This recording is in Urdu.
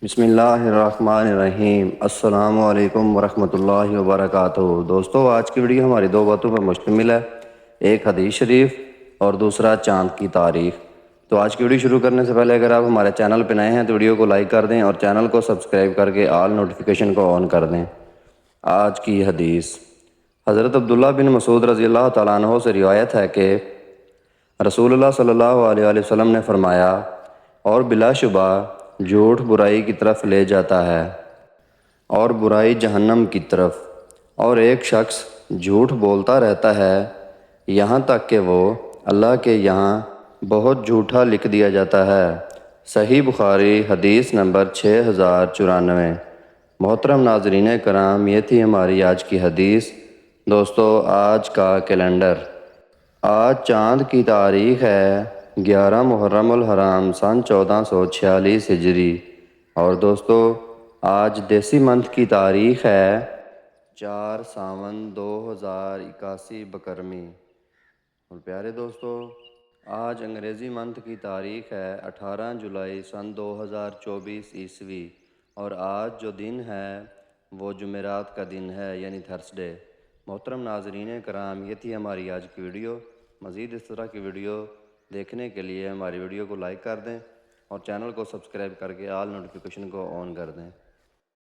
بسم اللہ الرحمن الرحیم۔ السلام علیکم ورحمۃ اللہ وبرکاتہ۔ دوستو، آج کی ویڈیو ہماری دو باتوں پر مشتمل ہے، ایک حدیث شریف اور دوسرا چاند کی تاریخ۔ تو آج کی ویڈیو شروع کرنے سے پہلے اگر آپ ہمارے چینل پہ نئے ہیں تو ویڈیو کو لائک کر دیں اور چینل کو سبسکرائب کر کے آل نوٹیفیکیشن کو آن کر دیں۔ آج کی حدیث حضرت عبداللہ بن مسعود رضی اللہ تعالیٰ عنہ سے روایت ہے کہ رسول اللہ صلی اللہ علیہ وسلم نے فرمایا، اور بلا شبہ جھوٹ برائی کی طرف لے جاتا ہے اور برائی جہنم کی طرف، اور ایک شخص جھوٹ بولتا رہتا ہے یہاں تک کہ وہ اللہ کے یہاں بہت جھوٹا لکھ دیا جاتا ہے۔ صحیح بخاری حدیث نمبر 6094۔ محترم ناظرین کرام، یہ تھی ہماری آج کی حدیث۔ دوستو، آج کا کیلنڈر، آج چاند کی تاریخ ہے 11 محرم الحرام سن 1446 ہجری، اور دوستو آج دیسی منتھ کی تاریخ ہے 4 ساون 2081 بکرمی۔ اور پیارے دوستو، آج انگریزی منتھ کی تاریخ ہے 18 جولائی سن 2024 عیسوی، اور آج جو دن ہے وہ جمعرات کا دن ہے، یعنی تھرسڈے۔ محترم ناظرین کرام، یہ تھی ہماری آج کی ویڈیو۔ مزید اس طرح کی ویڈیو دیکھنے کے لیے ہماری ویڈیو کو لائک کر دیں اور چینل کو سبسکرائب کر کے آل نوٹیفیکیشن کو آن کر دیں۔